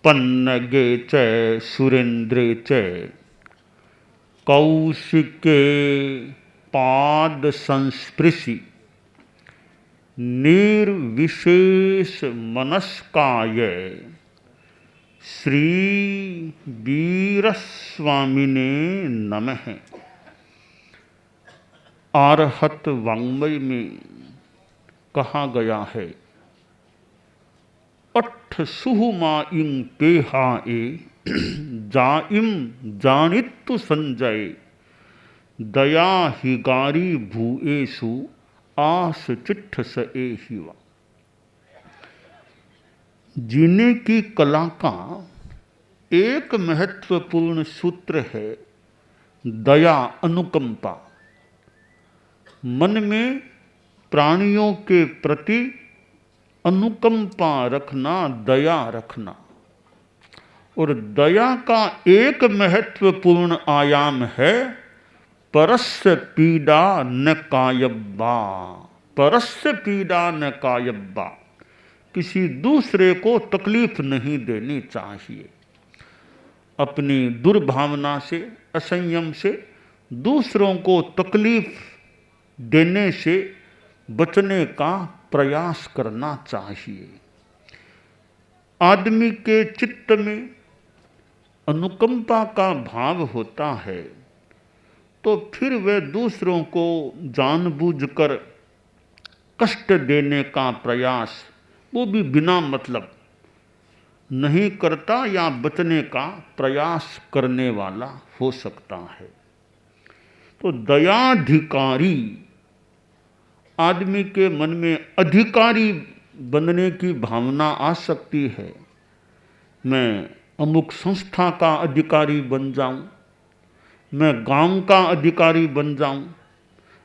पन्नगे च सुरेन्द्रे च कौशिके पाद संस्पृशि निर्विशेष मनस्काय श्री वीरस्वामिने नमः। आरहत वाङ्मय में कहा गया है, अठ सुहुमा इंग पेहा ए जाइम जानित्तु संजय दया हिगारी भूएसु आस चिट्ठ स ए हिवा। जीने की कला का एक महत्वपूर्ण सूत्र है दया, अनुकंपा। मन में प्राणियों के प्रति अनुकंपा रखना, दया रखना। और दया का एक महत्वपूर्ण आयाम है परस्य पीड़ा न कायब्बा। परस्य पीड़ा न कायब्बा, किसी दूसरे को तकलीफ नहीं देनी चाहिए। अपनी दुर्भावना से, असंयम से दूसरों को तकलीफ देने से बचने का प्रयास करना चाहिए। आदमी के चित्त में अनुकंपा का भाव होता है तो फिर वह दूसरों को जानबूझकर कष्ट देने का प्रयास, वो भी बिना मतलब, नहीं करता या बचने का प्रयास करने वाला हो सकता है। तो दयाधिकारी, आदमी के मन में अधिकारी बनने की भावना आ सकती है। मैं अमुक संस्था का अधिकारी बन जाऊं, मैं गांव का अधिकारी बन जाऊं,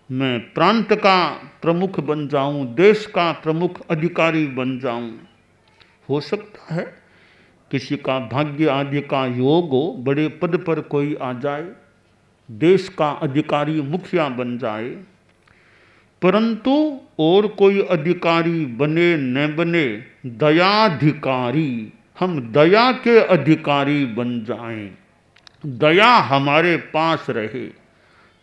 मैं प्रांत का प्रमुख बन जाऊं, देश का प्रमुख अधिकारी बन जाऊं। हो सकता है किसी का भाग्य आदि का योग हो, बड़े पद पर कोई आ जाए, देश का अधिकारी मुखिया बन जाए। परंतु और कोई अधिकारी बने न बने, दयाधिकारी, हम दया के अधिकारी बन जाएं। दया हमारे पास रहे।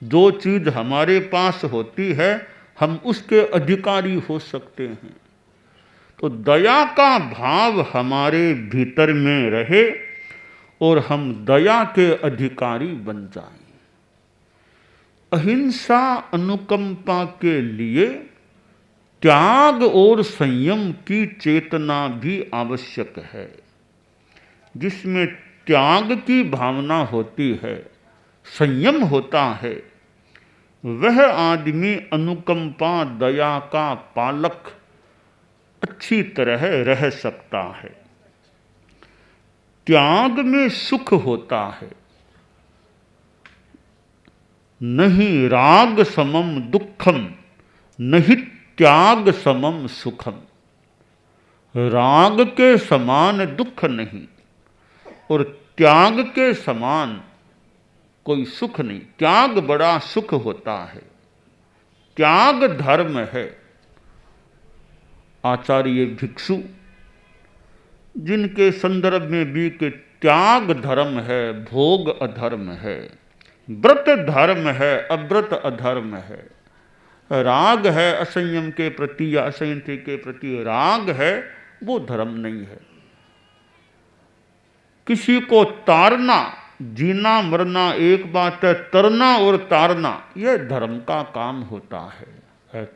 जो चीज़ हमारे पास होती है हम उसके अधिकारी हो सकते हैं। तो दया का भाव हमारे भीतर में रहे और हम दया के अधिकारी बन जाएं। अहिंसा, अनुकंपा के लिए त्याग और संयम की चेतना भी आवश्यक है। जिसमें त्याग की भावना होती है, संयम होता है, वह आदमी अनुकंपा, दया का पालक अच्छी तरह रह सकता है। त्याग में सुख होता है। नहीं राग समम दुखम, नहीं त्याग समम सुखम। राग के समान दुख नहीं और त्याग के समान कोई सुख नहीं। त्याग बड़ा सुख होता है। त्याग धर्म है। आचार्य भिक्षु जिनके संदर्भ में भी कि त्याग धर्म है, भोग अधर्म है, व्रत धर्म है, अव्रत अधर्म है, राग है असंयम के प्रति या असंयम के प्रति राग है, वो धर्म नहीं है। किसी को तारना, जीना मरना एक बात है, तरना और तारना यह धर्म का काम होता है।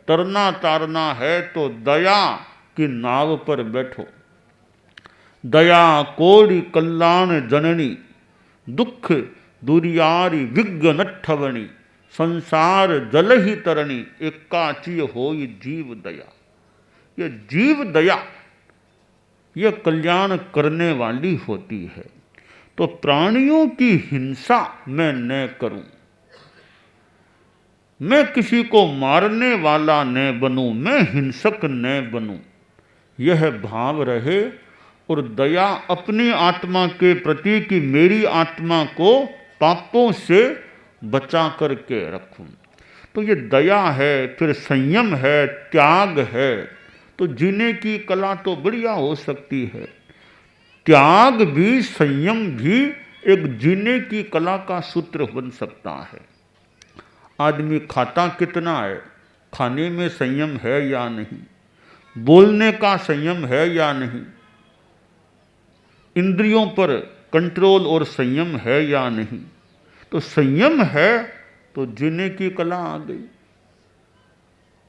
तरना तारना है तो दया की नाव पर बैठो। दया कोड़ी कल्याण जननी, दुख दुरियारी विज्ञ नट्ठवणी, संसार जल ही तरणी, एकाची होई जीव दया। ये जीव दया ये कल्याण करने वाली होती है। तो प्राणियों की हिंसा मैं न करूं, मैं किसी को मारने वाला न बनूं, मैं हिंसक न बनूं, यह भाव रहे। और दया अपनी आत्मा के प्रति कि मेरी आत्मा को पापों से बचा करके रखूं। तो ये दया है, फिर संयम है, त्याग है। तो जीने की कला तो बढ़िया हो सकती है। त्याग भी, संयम भी एक जीने की कला का सूत्र बन सकता है। आदमी खाता कितना है, खाने में संयम है या नहीं, बोलने का संयम है या नहीं, इंद्रियों पर कंट्रोल और संयम है या नहीं। तो संयम है तो जीने की कला आ गई।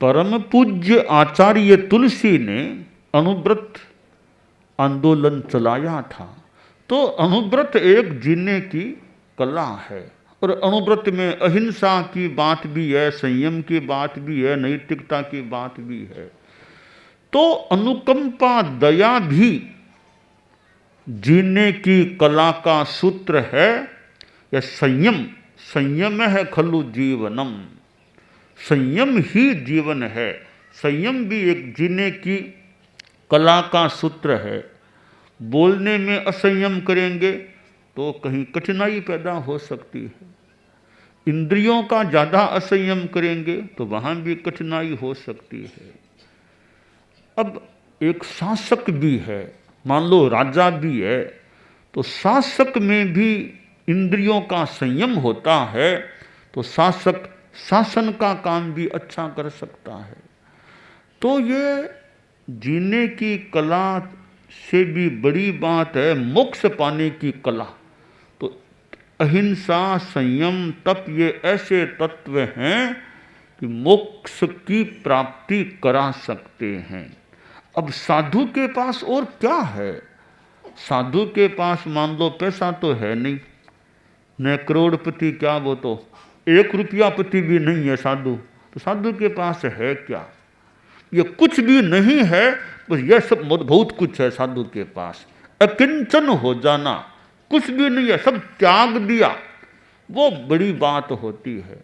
परम पूज्य आचार्य तुलसी ने अनुव्रत आंदोलन चलाया था। तो अनुव्रत एक जीने की कला है, और अनुव्रत में अहिंसा की बात भी है, संयम की बात भी है, नैतिकता की बात भी है। तो अनुकंपा दया भी जीने की कला का सूत्र है। या संयम, संयम है खलु जीवनम, संयम ही जीवन है। संयम भी एक जीने की कला का सूत्र है। बोलने में असंयम करेंगे तो कहीं कठिनाई पैदा हो सकती है, इंद्रियों का ज़्यादा असंयम करेंगे तो वहाँ भी कठिनाई हो सकती है। अब एक शासक भी है, मान लो राजा भी है, तो शासक में भी इंद्रियों का संयम होता है, तो शासक शासन का काम भी अच्छा कर सकता है। तो ये जीने की कला से भी बड़ी बात है मोक्ष पाने की कला। तो अहिंसा, संयम, तप, ये ऐसे तत्व हैं कि मोक्ष की प्राप्ति करा सकते हैं। अब साधु के पास और क्या है? साधु के पास मान लो पैसा तो है नहीं, न करोड़पति क्या, वो तो 1 रुपया पति भी नहीं है साधु। तो साधु के पास है क्या? ये कुछ भी नहीं है, बस यह सब बहुत कुछ है साधु के पास। अकिंचन हो जाना, कुछ भी नहीं है, सब त्याग दिया, वो बड़ी बात होती है।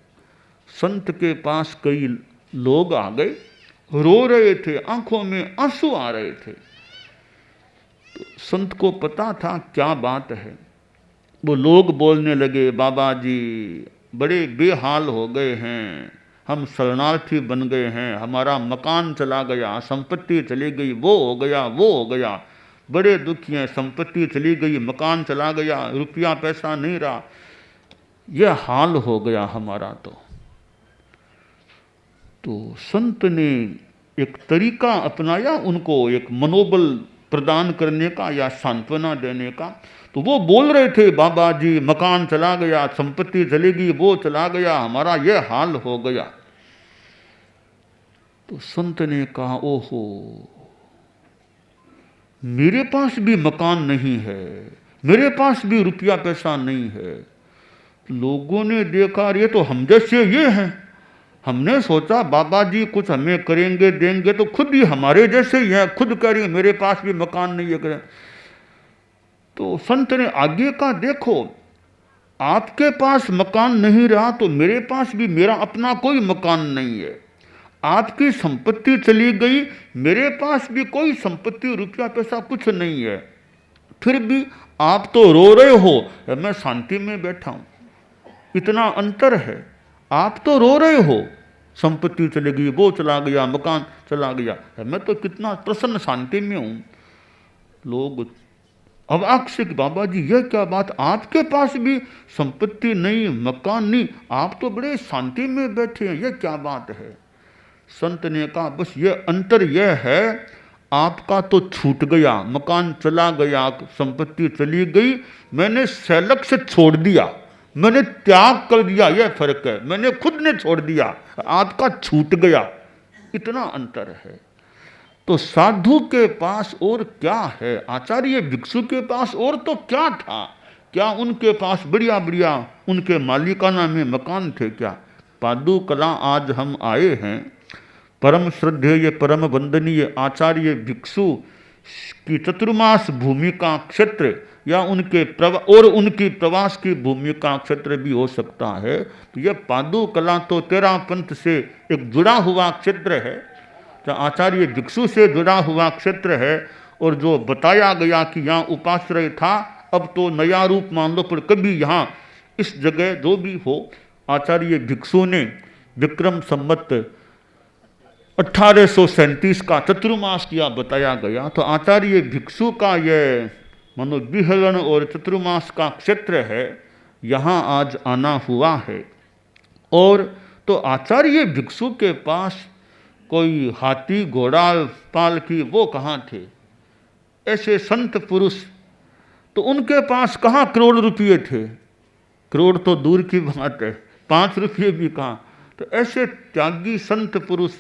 संत के पास कई लोग आ गए, रो रहे थे, आंखों में आंसू आ रहे थे। तो संत को पता था क्या बात है। वो लोग बोलने लगे, बाबा जी बड़े बेहाल हो गए हैं, हम शरणार्थी बन गए हैं, हमारा मकान चला गया, संपत्ति चली गई, वो हो गया, वो हो गया, बड़े दुखी हैं, संपत्ति चली गई, मकान चला गया, रुपया पैसा नहीं रहा, यह हाल हो गया हमारा। तो संत ने एक तरीका अपनाया उनको एक मनोबल प्रदान करने का या सांत्वना देने का। तो वो बोल रहे थे, बाबा जी मकान चला गया, संपत्ति चली गई, वो चला गया, हमारा ये हाल हो गया। तो संत ने कहा, ओहो मेरे पास भी मकान नहीं है, मेरे पास भी रुपया पैसा नहीं है। लोगों ने देखा ये तो हम जैसे ये हैं, हमने सोचा बाबा जी कुछ हमें करेंगे देंगे, तो खुद ही हमारे जैसे ही हैं, खुद करेंगे मेरे पास भी मकान नहीं है करें। तो संत ने आगे का देखो, आपके पास मकान नहीं रहा तो मेरे पास भी मेरा अपना कोई मकान नहीं है, आपकी संपत्ति चली गई, मेरे पास भी कोई संपत्ति रुपया पैसा कुछ नहीं है, फिर भी आप तो रो रहे हो, मैं शांति में बैठा हूँ। इतना अंतर है, आप तो रो रहे हो, संपत्ति चली गई, वो चला गया, मकान चला गया, मैं तो कितना प्रसन्न शांति में हूँ। लोग अब अक्ष बाबा जी यह क्या बात, आपके पास भी संपत्ति नहीं, मकान नहीं, आप तो बड़े शांति में बैठे हैं, यह क्या बात है। संत ने कहा बस ये अंतर यह है, आपका तो छूट गया, मकान चला गया, संपत्ति चली गई, मैंने सैलक से छोड़ दिया, मैंने त्याग कर दिया, यह फर्क है, मैंने खुद ने छोड़ दिया, आपका छूट गया, इतना अंतर है। तो साधु के पास और क्या है, आचार्य भिक्षु के पास और तो क्या था? क्या उनके पास बढ़िया बढ़िया उनके मालिकाना में मकान थे क्या? पादु कला आज हम आए हैं, परम श्रद्धेय परम वंदनीय आचार्य भिक्षु की चतुर्मास भूमिका क्षेत्र या उनके उनकी प्रवास की भूमिका क्षेत्र भी हो सकता है। तो यह पादु कला तो तेरा पंथ से एक जुड़ा हुआ क्षेत्र है, आचार्य भिक्षु से जुड़ा हुआ क्षेत्र है। और जो बताया गया कि यहाँ उपाश्रय था, अब तो नया रूप मान लो, पर कभी यहाँ इस जगह जो भी हो, आचार्य भिक्षु ने विक्रम संवत 1837 का चतुर्मास किया बताया गया। तो आचार्य भिक्षु का यह मानो बिहलन और चतुर्मास का क्षेत्र है, यहाँ आज आना हुआ है। और तो आचार्य भिक्षु के पास कोई हाथी घोड़ा पालकी वो कहाँ थे? ऐसे संत पुरुष तो उनके पास कहाँ करोड़ रुपये थे? करोड़ तो दूर की बात है, 5 रुपये भी कहाँ। तो ऐसे त्यागी संत पुरुष,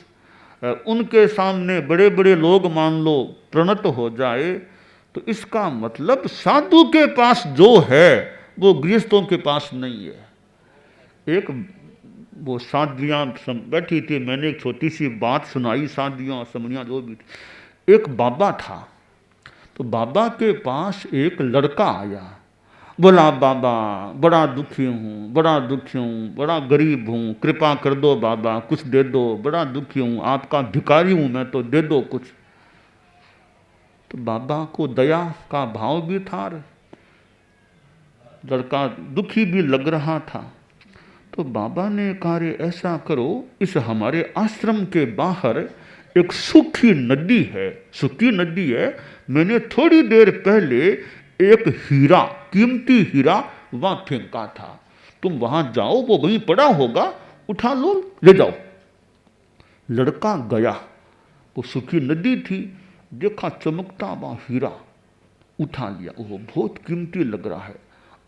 उनके सामने बड़े बड़े लोग मान लो प्रणत हो जाए, तो इसका मतलब साधु के पास जो है वो गृहस्थों के पास नहीं है। एक वो साधियाँ बैठी थी, मैंने एक छोटी सी बात सुनाई, साधियाँ समनियाँ जो भी थी। एक बाबा था, तो बाबा के पास एक लड़का आया, बोला बाबा बड़ा दुखी हूँ, बड़ा दुखी हूँ, बड़ा गरीब हूँ, कृपा कर दो बाबा, कुछ दे दो, बड़ा दुखी हूँ, आपका भिखारी हूँ मैं, तो दे दो कुछ। तो बाबा को दया का भाव भी था, लड़का दुखी भी लग रहा था। तो बाबा ने कहा रे ऐसा करो, इस हमारे आश्रम के बाहर एक सूखी नदी है, सूखी नदी है, मैंने थोड़ी देर पहले एक हीरा, कीमती हीरा वहां फेंका था, तुम वहां जाओ, वो वहीं पड़ा होगा, उठा लो ले जाओ। लड़का गया, वो सूखी नदी थी, देखा चमकता वहां हीरा, उठा लिया, वो बहुत कीमती लग रहा है,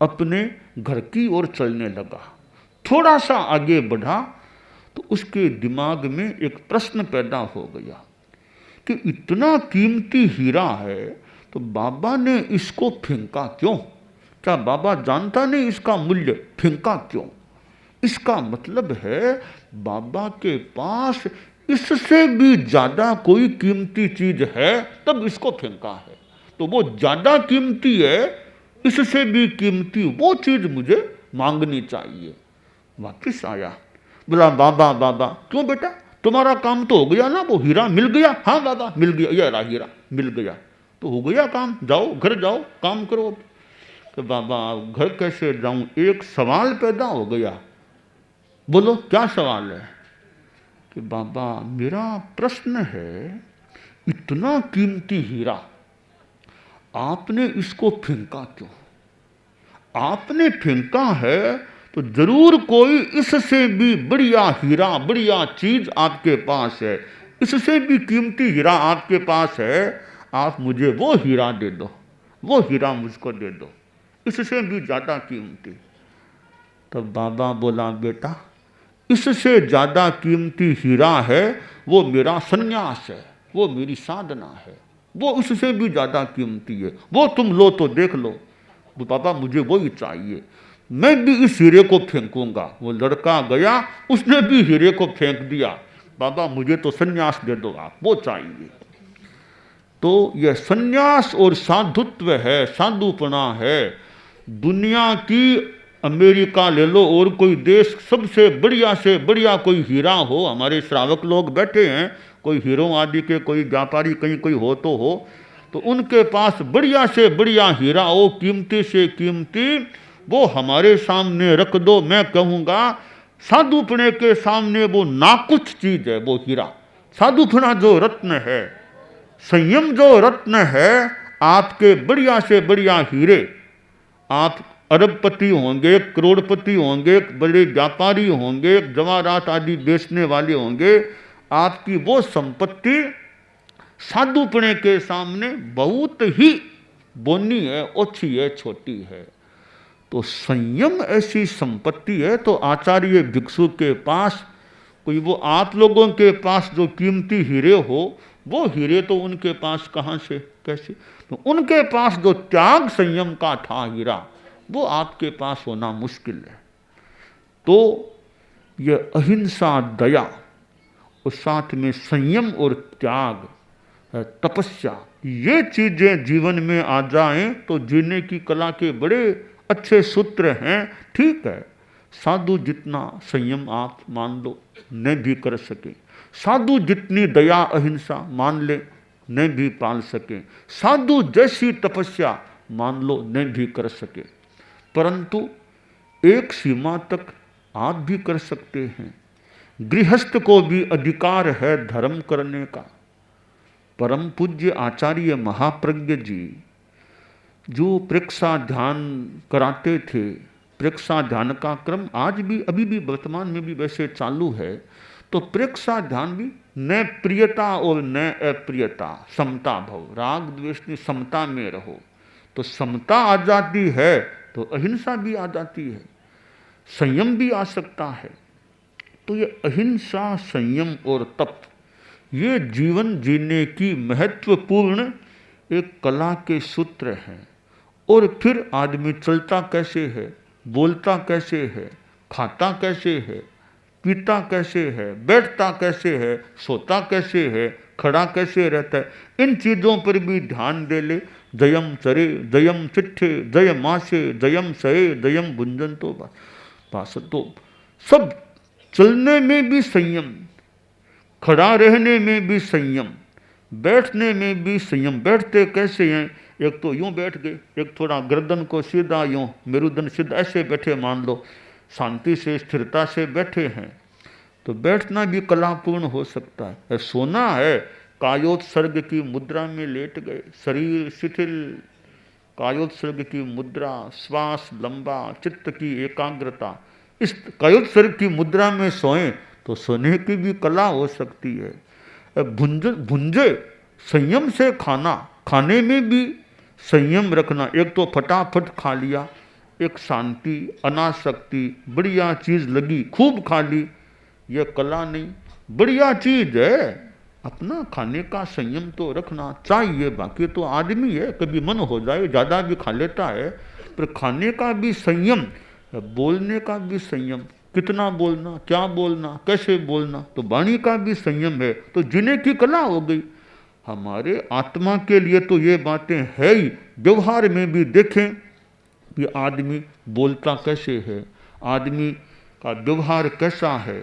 अपने घर की ओर चलने लगा। थोड़ा सा आगे बढ़ा तो उसके दिमाग में एक प्रश्न पैदा हो गया कि इतना कीमती हीरा है तो बाबा ने इसको फेंका क्यों? क्या बाबा जानता नहीं इसका मूल्य? फेंका क्यों? इसका मतलब है बाबा के पास इससे भी ज्यादा कोई कीमती चीज है, तब इसको फेंका है। तो वो ज्यादा कीमती है, इससे भी कीमती वो चीज मुझे मांगनी चाहिए। वापिस आया, बोला बाबा बाबा, क्यों बेटा तुम्हारा काम तो हो गया ना, वो हीरा मिल गया? हाँ बाबा मिल गया, यह रहा हीरा मिल गया, तो हो गया काम, जाओ घर जाओ काम करो। तो बाबा घर कैसे जाऊं? एक सवाल पैदा हो गया। बोलो क्या सवाल है? कि बाबा मेरा प्रश्न है, इतना कीमती हीरा आपने इसको फेंका क्यों? आपने फेंका है तो जरूर कोई इससे भी बढ़िया हीरा, बढ़िया चीज आपके पास है, इससे भी कीमती हीरा आपके पास है, आप मुझे वो हीरा दे दो, वो हीरा मुझको दे दो, इससे भी ज्यादा कीमती। तब बाबा बोला बेटा इससे ज्यादा कीमती हीरा है वो मेरा सन्यास है, वो मेरी साधना है, वो इससे भी ज्यादा कीमती है, वो तुम लो तो देख लो। बाबा मुझे वो ही चाहिए, मैं भी इस हीरे को फेंकूंगा। वो लड़का गया, उसने भी हीरे को फेंक दिया। बाबा मुझे तो सन्यास दे दो आप, वो चाहिए। तो यह सन्यास और साधुत्व है, साधुपना है। दुनिया की अमेरिका ले लो और कोई देश, सबसे बढ़िया से बढ़िया कोई हीरा हो, हमारे श्रावक लोग बैठे हैं, कोई हीरो आदि के कोई व्यापारी कहीं कोई हो, तो उनके पास बढ़िया से बढ़िया हीरा हो, कीमती से कीमती, वो हमारे सामने रख दो, मैं कहूँगा साधुपने के सामने वो नाकुछ चीज है वो हीरा। साधुपना जो रत्न है, संयम जो रत्न है, आपके बढ़िया से बढ़िया हीरे, आप अरबपति होंगे, करोड़पति होंगे, बड़े व्यापारी होंगे, जवाहरात आदि बेचने वाले होंगे, आपकी वो संपत्ति साधुपने के सामने बहुत ही बोनी है, ओछी है, छोटी है। तो संयम ऐसी संपत्ति है। तो आचार्य भिक्षु के पास कोई, वो आप लोगों के पास जो कीमती हीरे हो, वो हीरे तो उनके पास कहाँ से, कैसे? तो उनके पास जो त्याग संयम का था हीरा, वो आपके पास होना मुश्किल है। तो यह अहिंसा, दया और साथ में संयम और त्याग, तपस्या, ये चीजें जीवन में आ जाएं तो जीने की कला के बड़े अच्छे सूत्र हैं। ठीक है, साधु जितना संयम आप मान लो नहीं भी कर सके, साधु जितनी दया अहिंसा मान ले नहीं भी पाल सके, साधु जैसी तपस्या मान लो नहीं भी कर सके, परंतु एक सीमा तक आप भी कर सकते हैं। गृहस्थ को भी अधिकार है धर्म करने का। परम पूज्य आचार्य महाप्रज्ञ जी जो प्रेक्षा ध्यान कराते थे, प्रेक्षा ध्यान का क्रम आज भी अभी भी वर्तमान में भी वैसे चालू है। तो प्रेक्षा ध्यान भी न प्रियता और न अप्रियता, समता भव, राग द्वेष की समता में रहो। तो समता आ जाती है तो अहिंसा भी आ जाती है, संयम भी आ सकता है। तो ये अहिंसा, संयम और तप, ये जीवन जीने की महत्वपूर्ण एक कला के सूत्र हैं। और फिर आदमी चलता कैसे है, बोलता कैसे है, खाता कैसे है, पीता कैसे है, बैठता कैसे है, सोता कैसे है, खड़ा कैसे रहता है, इन चीज़ों पर भी ध्यान दे ले। जयम चरे जयम चिट्ठे जय मासे जयम सहे जयम भुंजन तो बास। तो सब चलने में भी संयम, खड़ा रहने में भी संयम, बैठने में भी संयम। बैठते कैसे हैं, एक तो यूं बैठ गए, एक थोड़ा गर्दन को सीधा यूं, मेरुदंड सिद्ध ऐसे बैठे मान लो, शांति से स्थिरता से बैठे हैं। तो बैठना भी कलापूर्ण हो सकता है। सोना है, कायोत्सर्ग की मुद्रा में लेट गए, शरीर शिथिल, कायोत्सर्ग की मुद्रा, श्वास लंबा, चित्त की एकाग्रता, इस कायोत्सर्ग की मुद्रा में सोएं तो सोने की भी कला हो सकती है। भुंजे संयम से खाना, खाने में भी संयम रखना। एक तो फटाफट खा लिया, एक शांति, अनासक्ति, बढ़िया चीज़ लगी खूब खा ली, यह कला नहीं, बढ़िया चीज़ है, अपना खाने का संयम तो रखना चाहिए। बाकी तो आदमी है, कभी मन हो जाए ज़्यादा भी खा लेता है, पर खाने का भी संयम, बोलने का भी संयम, कितना बोलना, क्या बोलना, कैसे बोलना, तो वाणी का भी संयम है। तो जीने की कला हो गई। हमारे आत्मा के लिए तो ये बातें है ही। व्यवहार में भी देखें कि आदमी बोलता कैसे है, आदमी का व्यवहार कैसा है,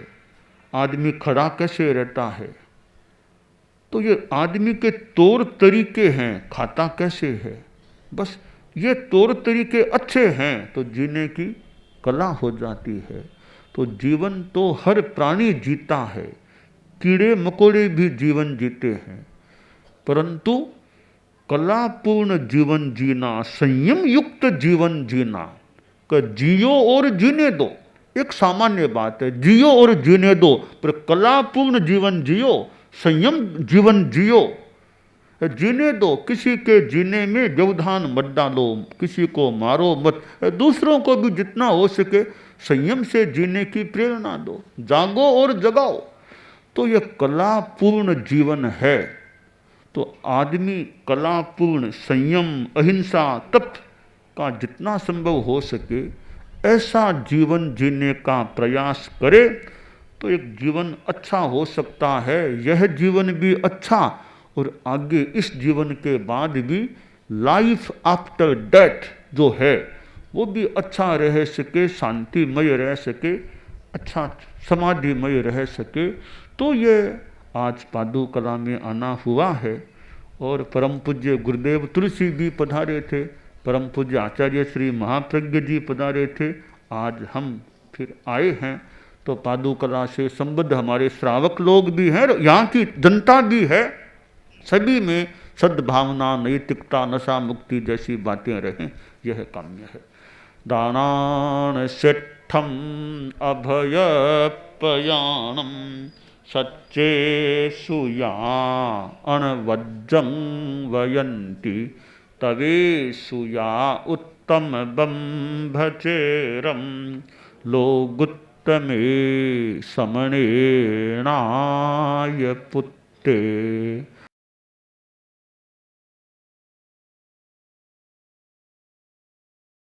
आदमी खड़ा कैसे रहता है। तो ये आदमी के तौर तरीके हैं, खाता कैसे है, बस ये तौर तरीके अच्छे हैं तो जीने की कला हो जाती है। तो जीवन तो हर प्राणी जीता है, कीड़े मकोड़े भी जीवन जीते हैं, परंतु कलापूर्ण जीवन जीना, संयम युक्त जीवन जीना, कि जियो और जीने दो, एक सामान्य बात है, जियो और जीने दो, पर कलापूर्ण जीवन जियो, संयम जीवन जियो। जीने दो, किसी के जीने में व्यवधान मत डालो, किसी को मारो मत, दूसरों को भी जितना हो सके संयम से जीने की प्रेरणा दो, जागो और जगाओ। तो यह कलापूर्ण जीवन है। तो आदमी कलापूर्ण संयम, अहिंसा, तप का जितना संभव हो सके ऐसा जीवन जीने का प्रयास करे तो एक जीवन अच्छा हो सकता है। यह जीवन भी अच्छा, और आगे इस जीवन के बाद भी लाइफ आफ्टर डेथ जो है वो भी अच्छा रह सके, शांतिमय रह सके, अच्छा समाधिमय रह सके। तो ये आज पादु कला में आना हुआ है। और परम पूज्य गुरुदेव तुलसी भी पधारे थे, परम पूज्य आचार्य श्री महाप्रज्ञ जी पधारे थे, आज हम फिर आए हैं। तो पादु कला से संबद्ध हमारे श्रावक लोग भी हैं, यहाँ की जनता भी है, सभी में सद्भावना, नैतिकता, नशा मुक्ति जैसी बातें रहें, यह काम्य है। दानान सिद्धम अभयपयाणम सच्चे सुया अणवज्जं वयन्ति तवे सुया उत्तम बंभचेरम लोगुत्तमे समणेनाय पुत्ते।